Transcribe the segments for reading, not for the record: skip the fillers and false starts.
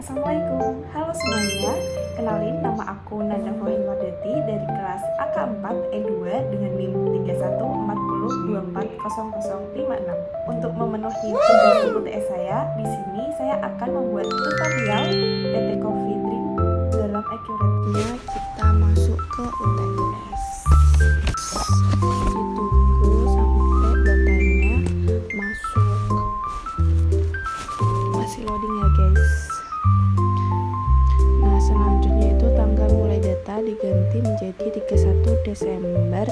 Assalamualaikum, halo semuanya. Kenalin, nama aku Nanda Fauhin Wardati dari kelas AK4 E2 dengan NIM 3140240056. Untuk memenuhi tugas UTS saya, di sini saya akan membuat tutorial PT Coffee Drink dalam Accurate-nya kita masuk ke UTS. Ditunggu sampai datanya masuk. Masih loading ya guys. Nah, selanjutnya itu tanggal mulai data diganti menjadi 31 Desember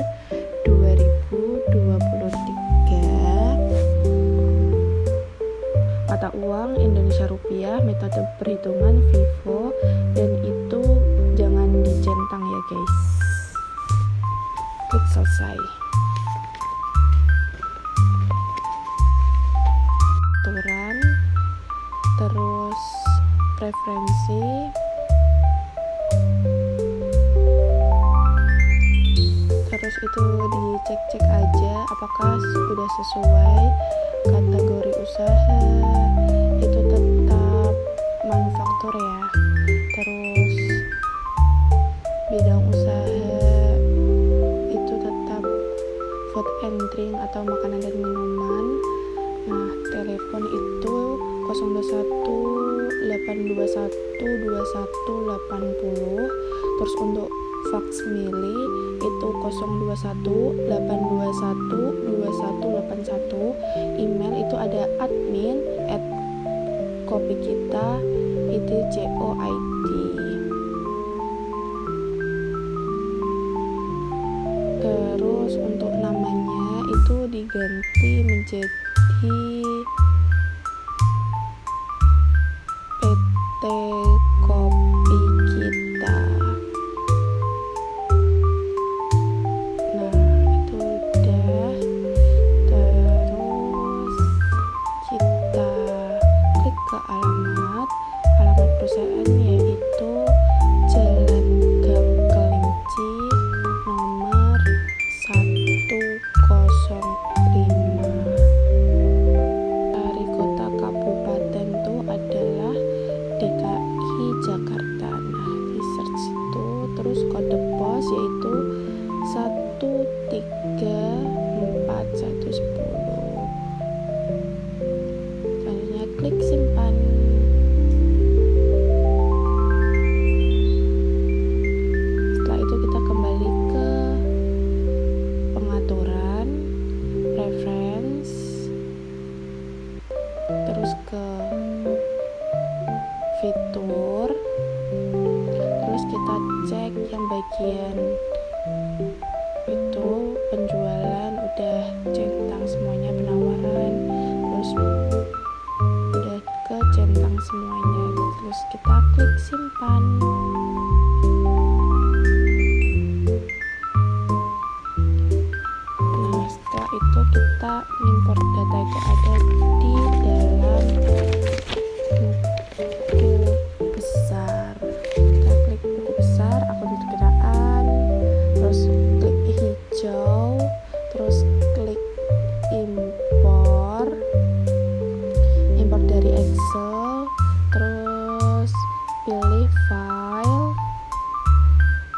2023. Mata uang Indonesia Rupiah, metode perhitungan Vivo, dan itu jangan dicentang ya guys. Klik selesai. Aturan, terus preferensi, terus itu dicek-cek aja apakah sudah sesuai kategori usaha, itu tetap manufaktur ya, terus bidang usaha itu tetap food and drink atau makanan dan minuman. Nah, telepon itu 021 821 2180. Terus untuk fax mili itu 021 821 2181. Email itu ada admin@kopikita.id. Terus untuk namanya itu diganti menjadi PT Kopi Kita. Nah, itu udah. Terus kita klik ke alamat perusahaan, yaitu Jalan Gang Kelinci nomor 105. Dari kota kabupaten itu adalah DKI Jakarta. Nah, di search itu terus kode pos yaitu 134110. Selanjutnya klik simpan. Setelah itu kita kembali ke pengaturan, preference, terus ke fitur, terus kita cek yang bagian itu penjualan udah centang semuanya, penawaran terus udah ke centang semuanya, terus kita klik simpan. Nah, setelah itu kita import data itu ada di dalam buku besar. Kita klik buku besar, akun perkiraan, terus klik hijau, terus klik impor dari Excel, terus pilih file.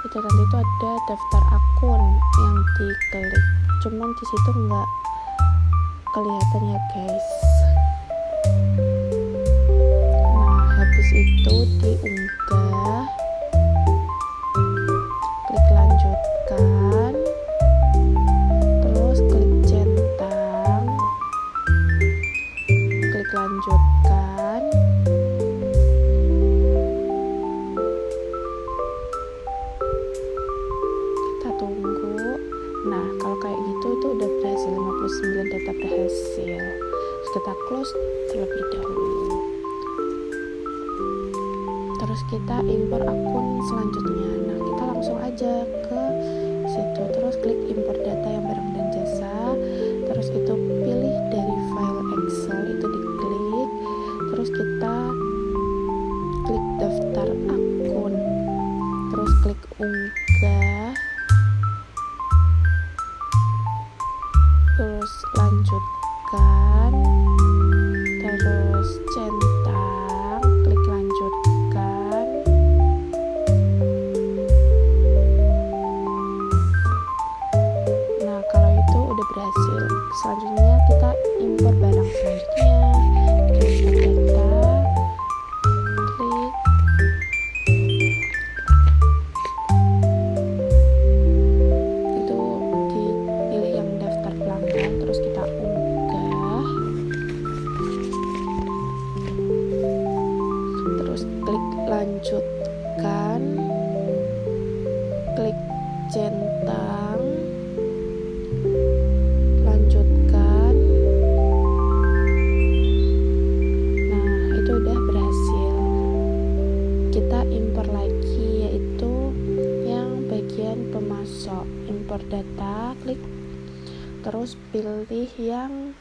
Itu nanti itu ada daftar akun yang diklik, cuman di situ nggak kelihatan ya guys. Nah, habis itu diunggah, klik lanjutkan, terus klik centang, klik lanjutkan. Kita tunggu. Nah, kalau kayak gitu itu udah berhasil, 59 data berhasil. Terus kita close terlebih dahulu. Terus kita impor akun selanjutnya. Nah, kita langsung aja ke situ, terus klik impor data yang barang dan jasa, terus itu pilih dari file Excel, itu diklik, terus kita klik daftar akun, terus klik unggah, terus lanjutkan, terus centang, klik lanjutkan. terus klik lanjutkan, klik centang, lanjutkan. Nah, itu udah berhasil. Kita impor lagi, yaitu yang bagian pemasok. Impor data, klik, terus pilih yang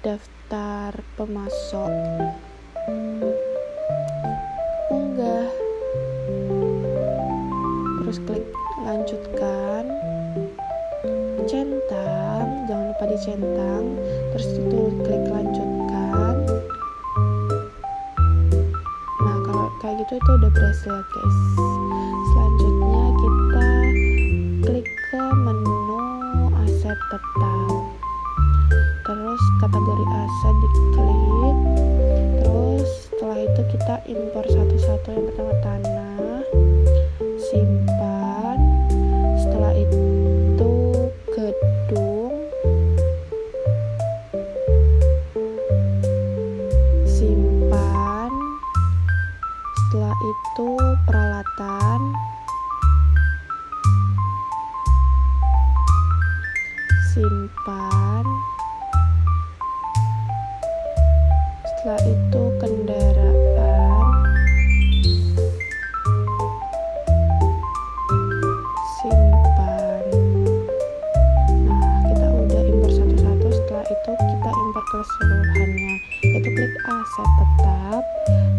daftar pemasok, unggah, terus klik lanjutkan, centang, jangan lupa dicentang, terus itu klik lanjutkan. Nah, kalau kayak gitu itu udah berhasil, guys. Selanjutnya kita klik ke menu aset tetap, terus kategori aset diklik, terus setelah itu kita impor satu-satu. Yang pertama tanah, simpan, setelah itu gedung, simpan, setelah itu peralatan, simpan, setelah itu kendaraan, simpan. Nah, kita udah impor satu-satu. Setelah itu kita impor keseluruhannya, itu klik aset tetap,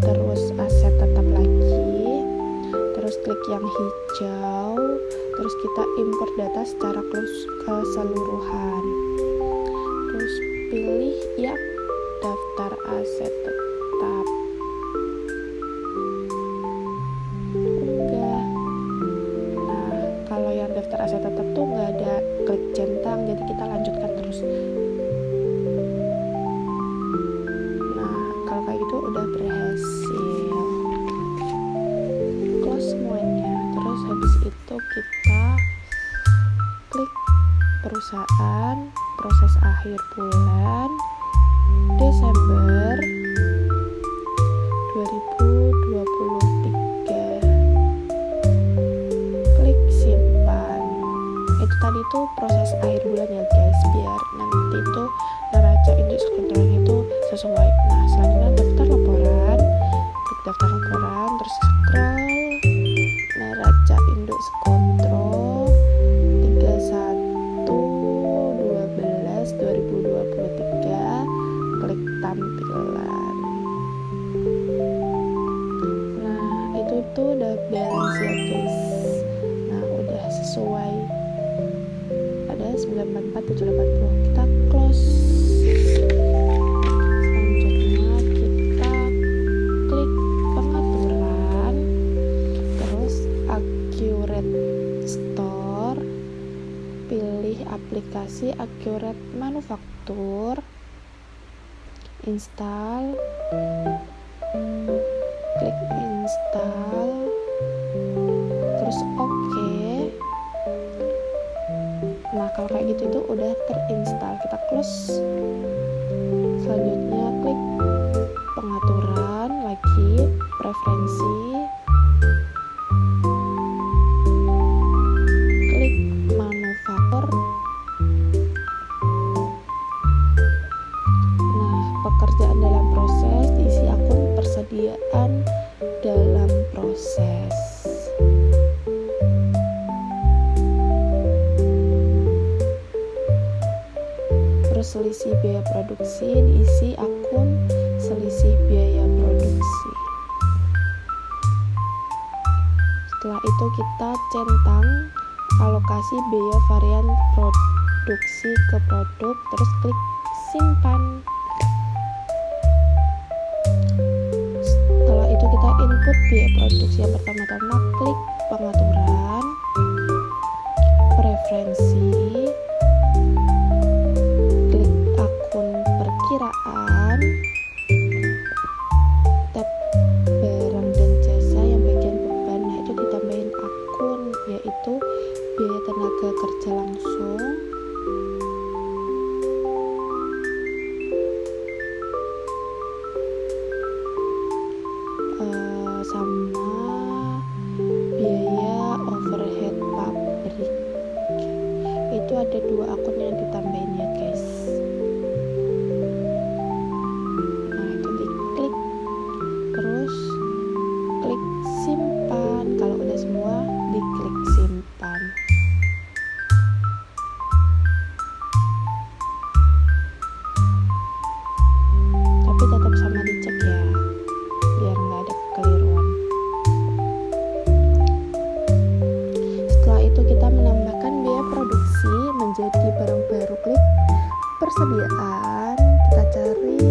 terus aset tetap lagi, terus klik yang hijau, terus kita impor data secara keseluruhan, terus pilih yang daftar aset tetap, unggah. Nah, kalau yang daftar aset tetap tuh nggak ada klik centang, jadi kita lanjutkan terus. Nah, kalau kayak gitu udah berhasil. Close semuanya, terus habis itu kita klik perusahaan, proses akhir bulan Desember 2023, klik simpan. Itu tadi tuh proses akhir bulan ya, guys, biar nanti tuh neraca indeks kontrol itu sesuai. Nah, selanjutnya daftar laporan, klik daftar laporan, terus scroll neraca indeks kontrol 31/12/2023, klik tampilan. Nah, itu tuh udah balance ya, guys. Nah, udah sesuai, ada 944,780. Kita close. Selanjutnya kita klik pengaturan, terus accurate store, pilih aplikasi Accurate Manufaktur, install, klik install, terus oke. Nah, kalau kayak gitu itu udah terinstall, kita close. Selanjutnya klik pengaturan lagi, preferensi, klik manufaktur. Nah, pekerjaan dalam proses, diisi akun persediaan dalam proses. Terus selisih biaya produksi, diisi akun selisih biaya produksi. Setelah itu kita centang alokasi biaya varian produksi ke produk, terus klik simpan. Setelah itu kita input biaya produksi. Yang pertama-tama klik pengaturan, preferensi, klik akun perkiraan, tab barang dan jasa yang bagian beban. Nah, itu ditambahin akun, yaitu biaya tenaga kerja langsung, sama biaya overhead pabrik. Itu ada 2 akun yang ditambahin ya guys. Nah itu diklik, terus klik simpan. Kalau udah semua diklik simpan. Tapi tetap sama dicek ya, biar nggak ada kekeliruan. Setelah itu kita menambahkan biaya produksi menjadi barang baru. Klik persediaan, kita cari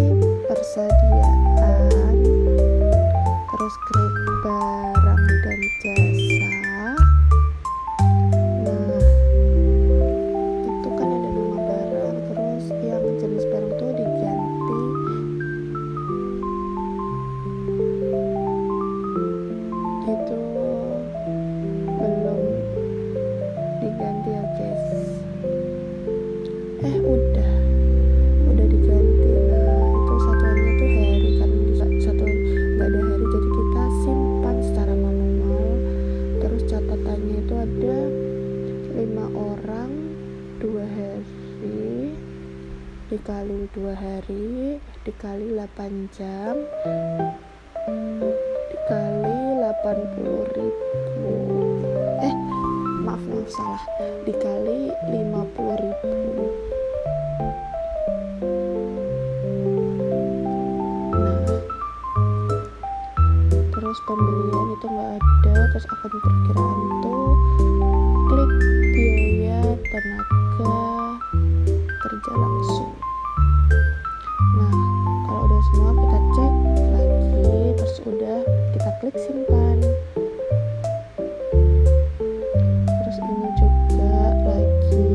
persediaan, terus klik barang dan jasa. Nah itu kan ada nama barang, terus yang jenis barang tuh diganti itu belum diganti ya guys. Udah diganti. Nah itu satuannya tuh hari, karena di satu nggak ada hari jadi kita simpan secara manual. Terus catatannya itu ada 5 orang 2 hari dikali 2 hari dikali 8 jam dikali 80.000, maaf salah, dikali 50.000. Nah terus pembelian itu nggak ada. Terus akun perkiraan tuh klik biaya tenaga kerja langsung. Nah kalau udah semua kita cek lagi, terus udah kita klik simpan. Terus ini juga lagi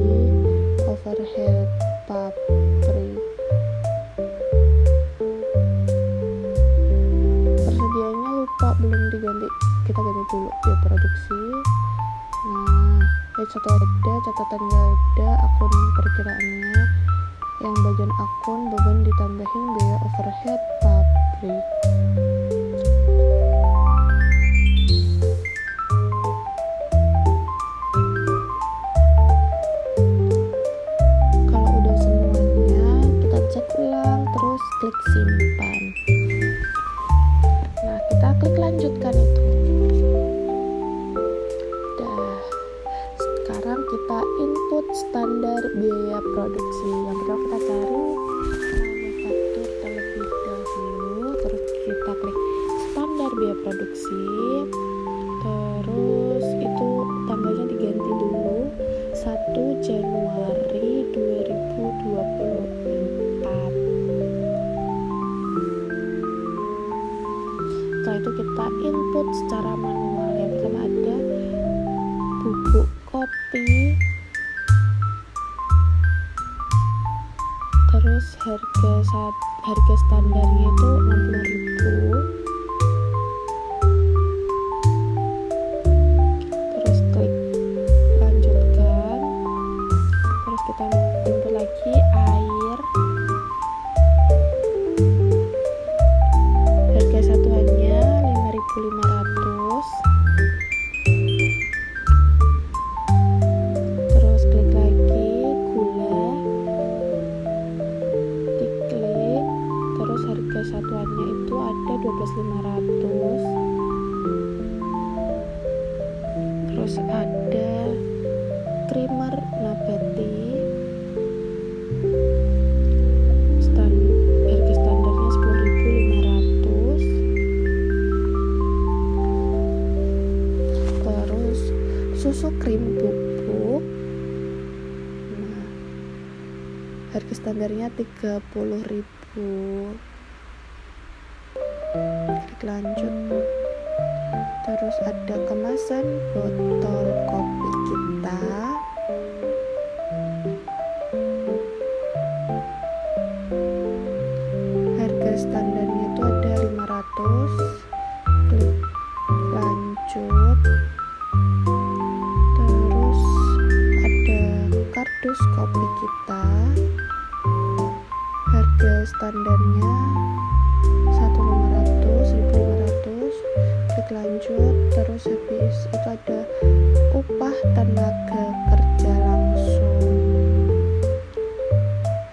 overhead pabrik. Persediaannya lupa belum diganti, kita ganti dulu ya produksi. Nah satu ada, catatan nggak ada, akun perkiraannya yang bagian akun beban ditambahin biaya overhead pabrik. Kalau udah semuanya kita cek ulang, terus klik simpan. Nah kita klik lanjutkan itu. Sekarang kita input standar biaya produksi. Yang pertama kita cari manufaktur terlebih dahulu, terus kita klik standar biaya produksi, terus itu tanggalnya diganti dulu 1 Januari 2024. Setelah itu kita input secara manual. Yang pertama ada bubuk kopi, terus harga standarnya itu 60.000. terus klik lanjutkan. Terus kita input lagi air, harga satuannya 5.500. Terus klik lagi gula, diklik, terus harga satuannya itu ada 12.500. Terus ada creamer nabati, harga standarnya 10.500. Terus susu krim bubuk, nah harga standarnya 30.000. Klik lanjut. Terus ada kemasan botol kopi kita, harga standarnya itu ada 500. Klik lanjut. Terus ada kardus kopi kita, harga standarnya 1.500, 1.500. Klik klik lanjut. Terus habis itu ada upah tenaga kerja langsung,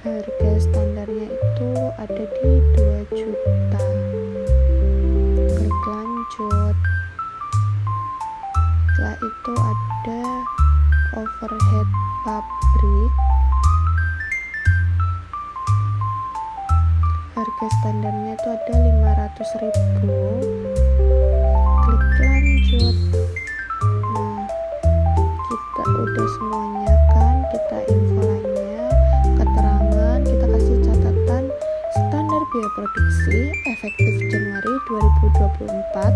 harga standarnya itu ada di 2 juta. Klik lanjut. Setelah itu ada overhead pabrik, harga standarnya itu ada 500.000. Klik lanjut. Nah, kita udah semuanya kan, kita infolannya, keterangan, kita kasih catatan standar biaya produksi efektif Januari 2024.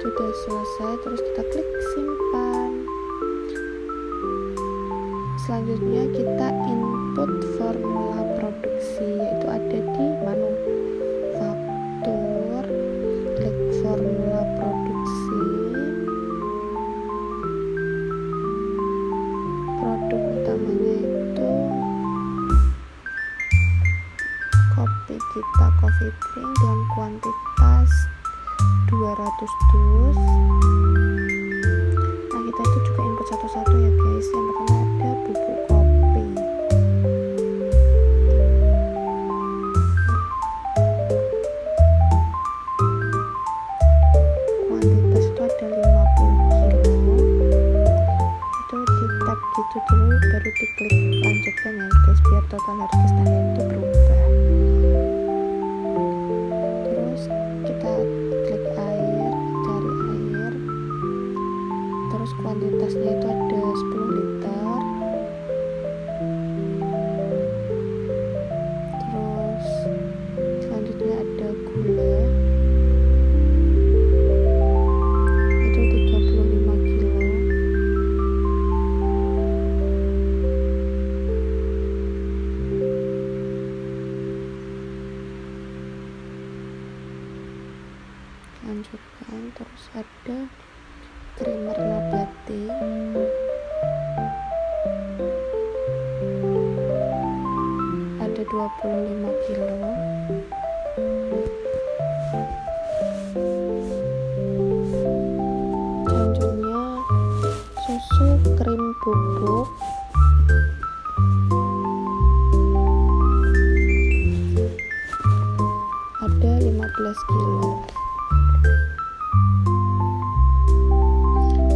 Sudah selesai, terus kita klik simpan. Selanjutnya kita input formula produksi, yaitu ada di manufaktur. Klik formula produksi, produk utamanya itu kopi kita, coffee drink dengan kuantitas 200 dus. Nah, kita itu juga input satu-satu ya guys. Yang pertama ada bubuk kopi, kuantitas itu ada 50 kilo. Itu di tab gitu dulu, baru diklik lanjutkan ya guys, biar total harga standar itu berubah. Terus kita klik air, cari air, terus kuantitasnya itu ada 10 liter. Terus selanjutnya ada gula, itu 35 kilo. Lanjutkan. Terus ada creamer nabati, ada 25 kilo. Selanjutnya susu krim bubuk, ada 15 kilo.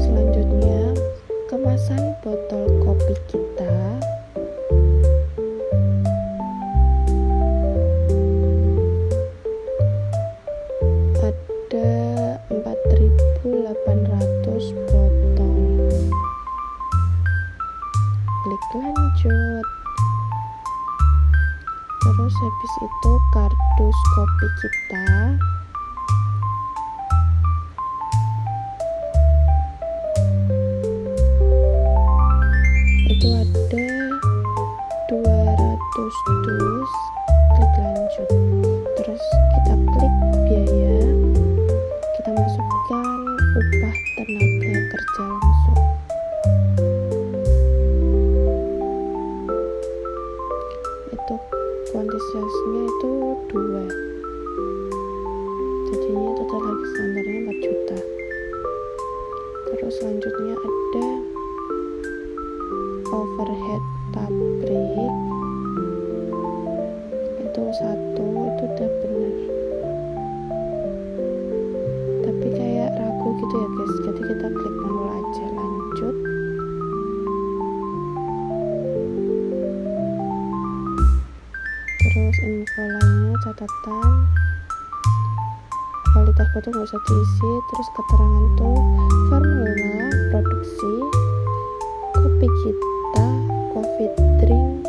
Selanjutnya kemasan botol kopi kita, ada 4.800 botol. Klik lanjut. Terus habis itu kardus kopi kita, itu ada 200 dus. Klik lanjut. Terus kita klik biaya, kita masukkan upah tenaga kerja langsung. Itu kuantitasnya itu 2, jadinya total harga standarnya 4 juta. Terus selanjutnya ada overhead pabrik, itu 1, itu udah bener, tapi kayak ragu gitu ya guys, jadi kita klik manual aja. Lanjut. Terus info lainnya, catatan kualitas botol nggak usah diisi. Terus keterangan tuh formula produksi kopi kita, coffee drink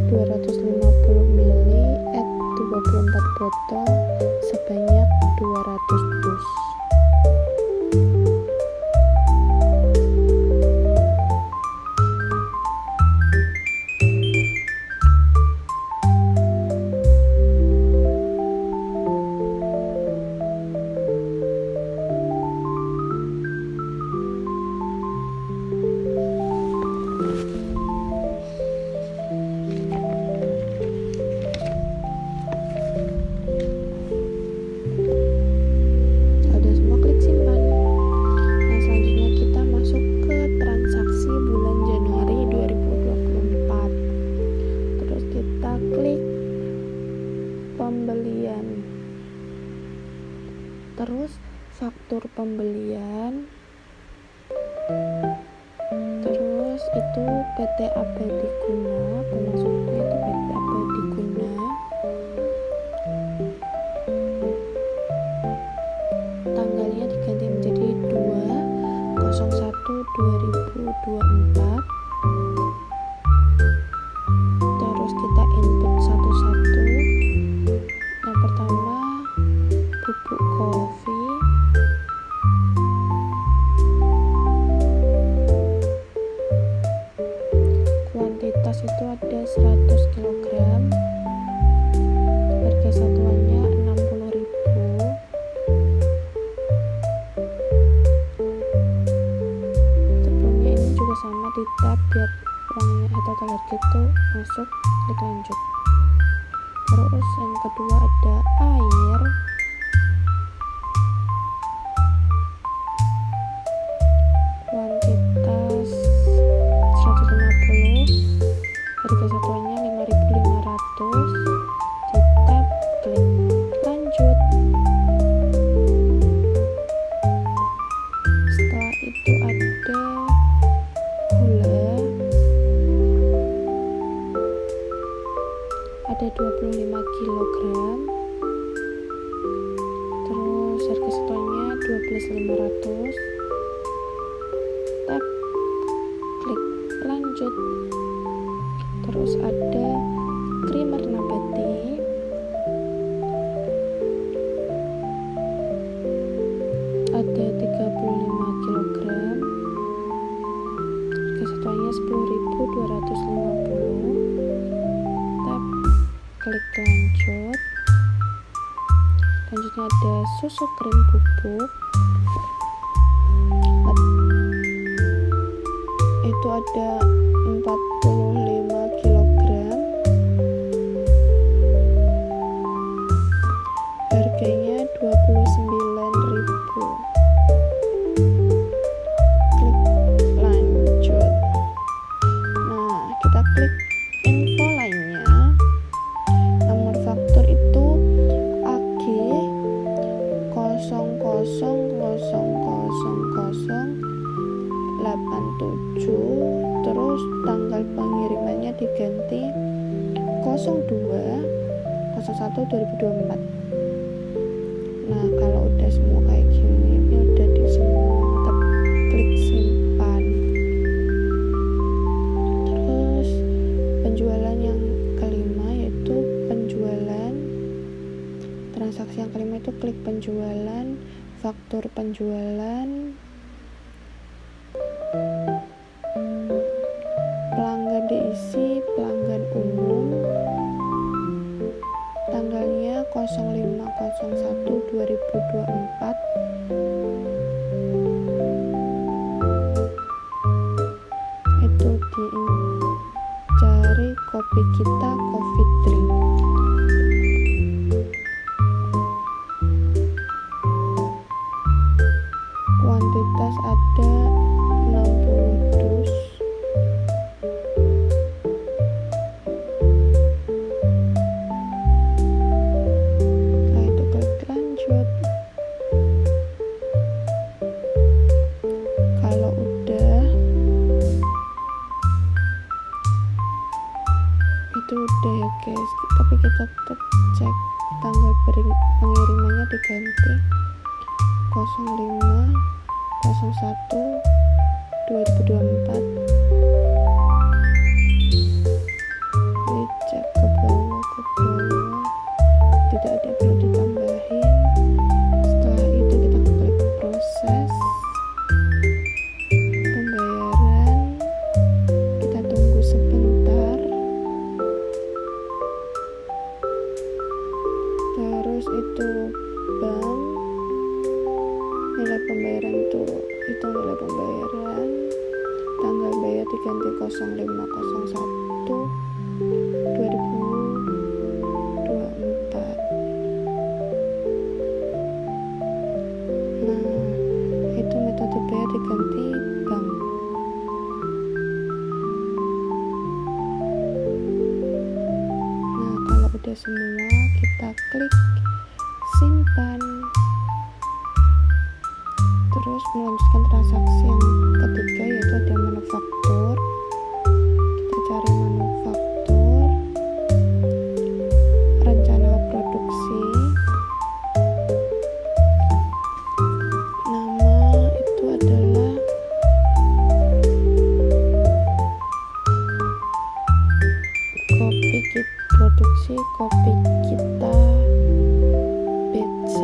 250 ml at 24 botol sebanyak 200 dus. itu PT Abadi Guna, pemasukannya itu PT Abadi Guna. Tanggalnya diganti menjadi 2/01/2024. Terus kita input satu-satu. Yang pertama bubuk kopi, kuantitas itu ada 100 kg, harga satuannya 60.000. Sebelumnya ini juga sama, di tab biar uangnya total harga itu masuk, klik lanjut. Terus yang kedua ada air, kuantitas 150, harga satuannya 5.500. Di tab klik lanjut. Setelah itu ada gula, ada 25 kg, terus harga satuannya 12.500. Tab klik lanjut. Terus ada creamer nabati, ada 35 kg, harga satuannya 10.250. Tab klik lanjut. Selanjutnya ada susu krim bubuk, itu ada 45 kg, harganya 29.000. Klik lanjut. Nah, kita klik info lainnya. Nomor faktur itu AG 000087, terus tanggal pengirimannya diganti 02/01/2024. Nah, kalau udah semua kayak gini, ini udah di semua, tetap klik simpan. Terus penjualan yang kelima yaitu penjualan, transaksi yang kelima itu klik penjualan, faktur penjualan, pelanggan diisi pelanggan umum, tanggalnya 05/01/2024. Itu dicari kopi kita coffee drink. Kuantitas ada 60 dus. Setelah itu klik lanjut. Kalau udah, itu udah ya guys, tapi kita tetap cek tanggal pengirimannya diganti 05/01/2024. Dicek ke bawah, tidak ada yang perlu ditambahin. Setelah itu kita klik proses pembayaran, kita tunggu sebentar. Terus itu bank, nilai pembayaran itu nilai pembayaran, tanggal bayar diganti 05/01/2024. Nah, itu metode bayar diganti bank. Nah, kalau udah semua, kita klik simpan. Terus melanjutkan transaksi yang ketiga, yaitu ada manufaktur. kopi kita batch 1.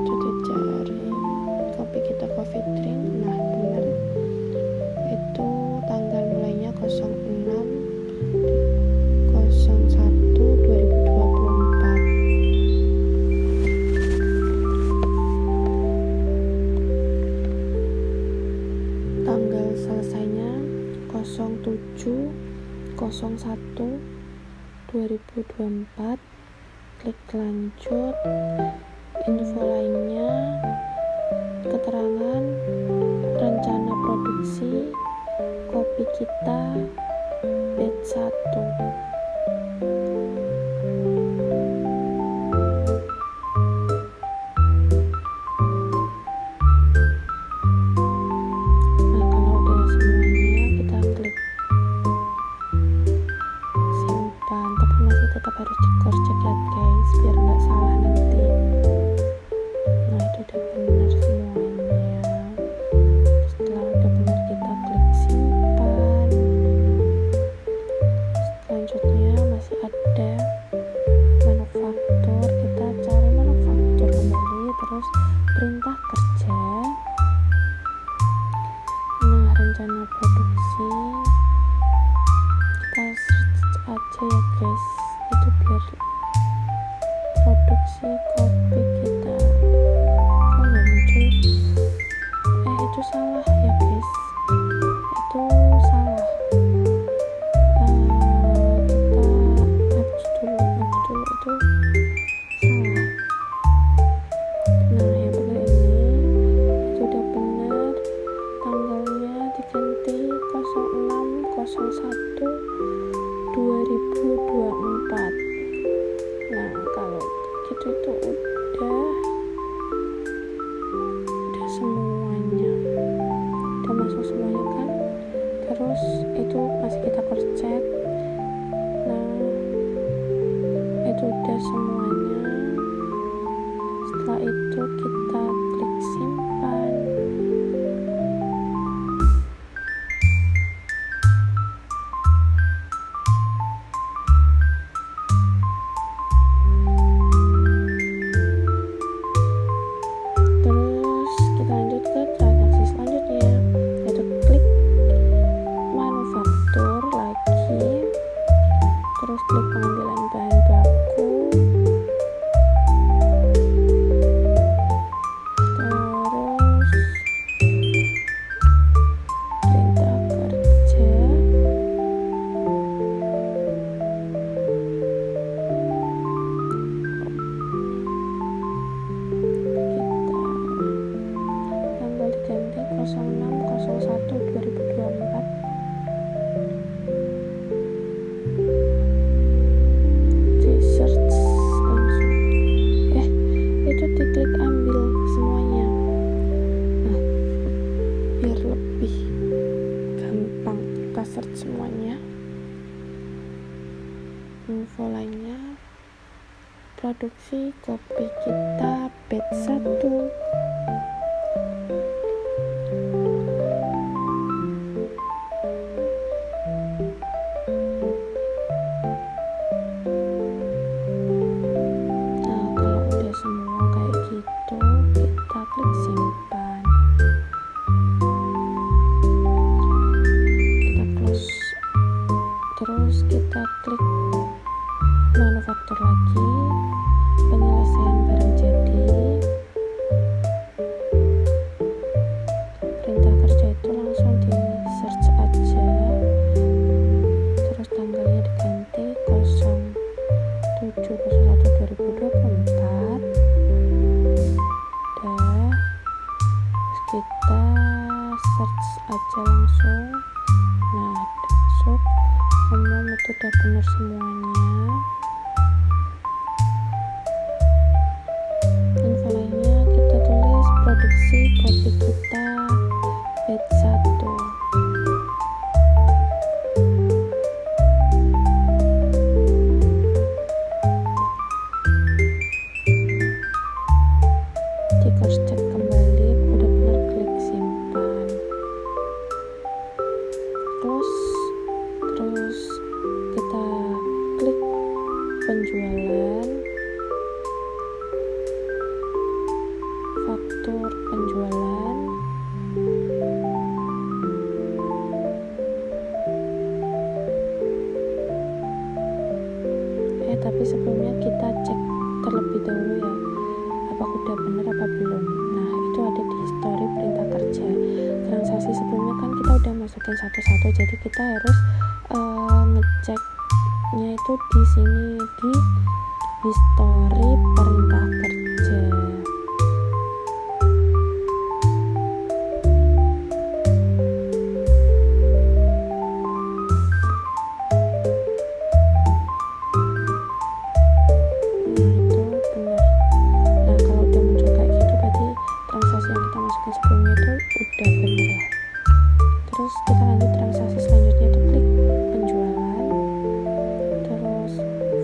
Itu dicari kopi kita coffee drink. Nah bener, itu tanggal mulainya 06/01/2024. Tanggal selesainya 07/01/2024. Klik lanjut. Info lainnya, keterangan rencana produksi kopi kita batch 1. Nah kalau udah semuanya, kita klik simpan, tapi masih tetap harus di cross check ya guys, biar nggak salah nanti. Nah itu udah benar semuanya. Setelah udah benar, kita klik simpan. Selanjutnya masih ada manufaktur, kita cari manufaktur kembali, terus perintah kerja. Nah rencana produksi kita search aja ya guys, itu biar produksi kopi kita kok nggak muncul. Itu salah ya guys, itu salah. Kita hapus dulu itu salah. Nah yang benar ini, itu udah benar, tanggalnya diganti 06/01/2024. Nah kalau gitu itu udah semuanya, udah masuk semuanya kan. Terus itu masih kita cross check. Nah itu udah semuanya. Setelah itu kita klik simpan. Terus kita lanjut ke transaksi selanjutnya, yaitu klik manufaktur lagi, terus klik pengambilan bahan baku, terus perintah kerja, tanggal diganti 06/01/2024. Di search langsung, itu diklik ambil semuanya. Nah biar lebih gampang kita search semuanya. Info lainnya, produksi kopi kita batch 1. Nah kalau udah semua kayak gitu, kita klik simpan. Kita close. Terus kita klik manufaktur lagi, penyelesaian barang jadi, perintah kerja itu langsung di search aja, terus tanggalnya diganti 07/01/2024. Udah, terus kita search aja langsung. Nah udah masuk umum, itu udah benar semuanya. Info lainnya, kita tulis produksi kopi kita batch 1. Di cross check kembali, udah benar klik simpan. udah bener apa belum. Nah itu ada di history perintah kerja. Transaksi sebelumnya kan kita udah masukin satu-satu, jadi kita harus ngeceknya itu di sini di history perintah kerja. Sebelumnya itu udah bener lah. Terus kita lanjut transaksi selanjutnya itu klik penjualan, terus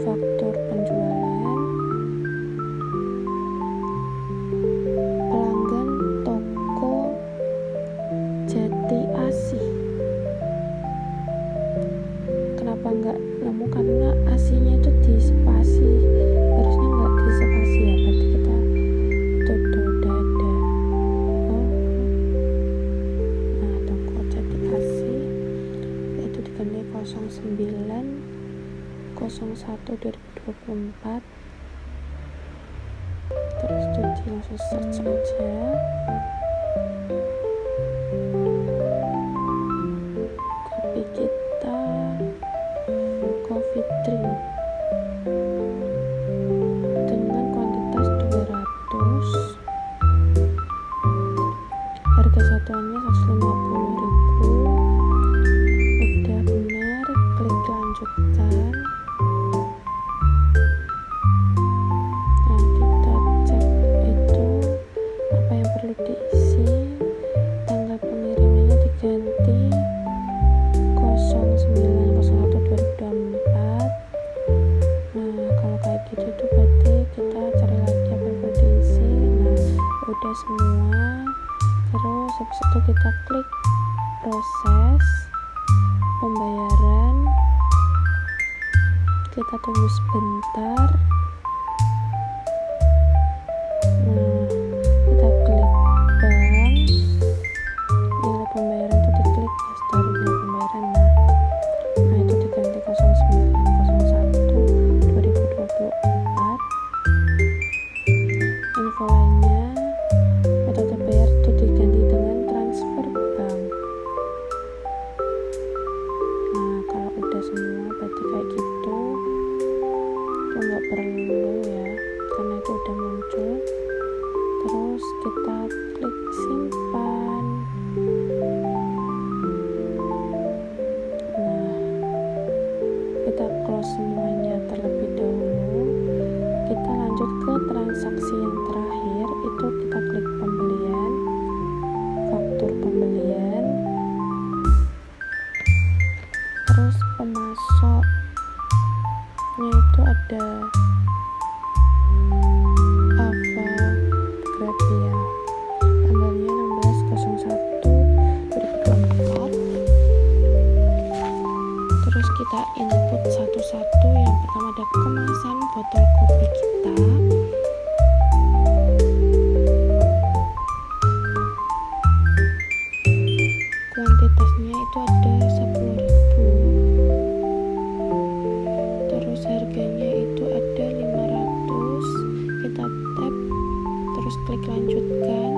faktur penjualan, pelanggan toko Jati Asih. Kenapa nggak nemu? Karena asihnya itu di spasi, harusnya nggak di spasi ya, berarti kita tutup dada. Ganti 09/01/2024. Terus jadi langsung search aja. Kopi kita coffee drink dengan kuantitas 200, harga satuannya 150.000. Udah benar, klik lanjutkan. Nah kita cek itu apa yang perlu diisi. Tanggal pengirimannya diganti 09/01/2024. Nah kalau kayak gitu tuh berarti kita cari lagi apa yang perlu diisi. Nah udah semua. Terus habis itu kita klik proses pembayaran, kita tunggu sebentar. Nah kita klik bank, nilai pembayaran itu diklik history nilai pembayaran. Nah itu diganti 09/01/2024. Info lainnya, metode bayar itu diganti dengan transfer bank. Semua berarti kayak gitu, itu nggak perlu ya karena itu udah muncul. Terus kita klik simpan. Nah kita close semuanya terlebih dahulu. Kita lanjut ke transaksi yang terakhir, itu kita klik pembelian, faktur pembelian, terus pemasoknya itu ada Ava Grabia, tanggalnya 16/01/2024. Terus kita input satu-satu. Yang pertama ada kemasan botol kopi kita, kuantitasnya itu ada 10.000. Terus harganya itu ada 500. Kita tap, terus klik lanjutkan.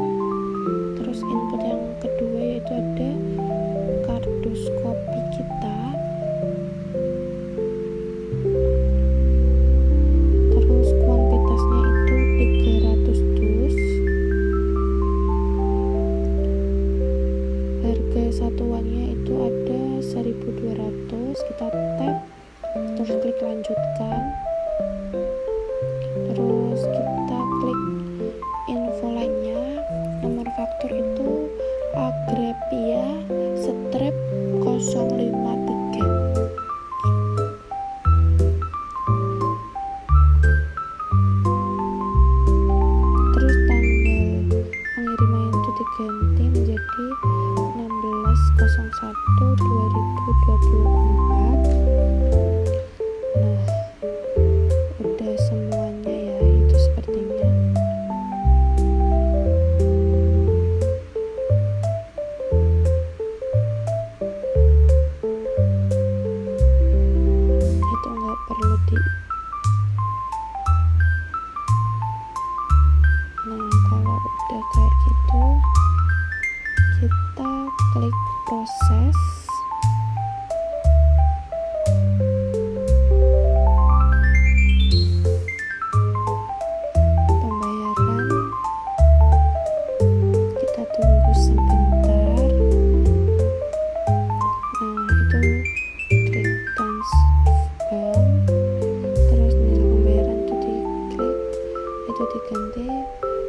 Terus input yang kedua yaitu ada kardus kopi kita, terus kuantitasnya itu 300 dus. Harga satuannya itu ada 1.200. Kita tap, terus klik lanjutkan. Terus kita klik info lainnya. Nomor faktur itu Agrapia strap 053. Terus tanggal pengiriman itu diganti menjadi 16/01/2024. Nah udah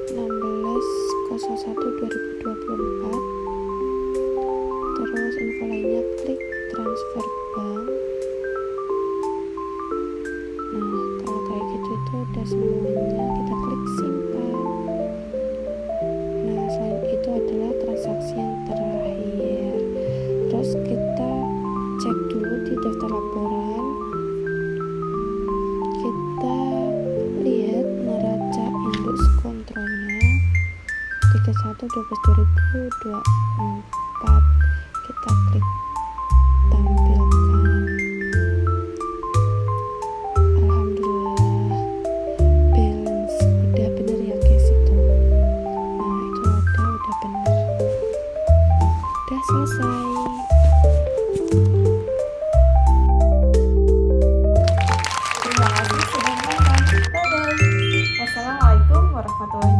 16/01/2024. Terus info lainnya klik transfer bank. Nah, kalau kayak gitu itu udah semuanya, kita klik simpan. Nah, selain itu adalah transaksi yang terakhir. Terus kita cek dulu di daftar laporan. Kita lihat neraca indeks kontrolnya 31/12/2024. Kita klik tampilkan. Alhamdulillah, balance udah bener ya guys itu. Nah, itu udah bener. Udah selesai. Terima kasih sudah menonton. Bye bye. Wassalamualaikum warahmatullahi wabarakatuh.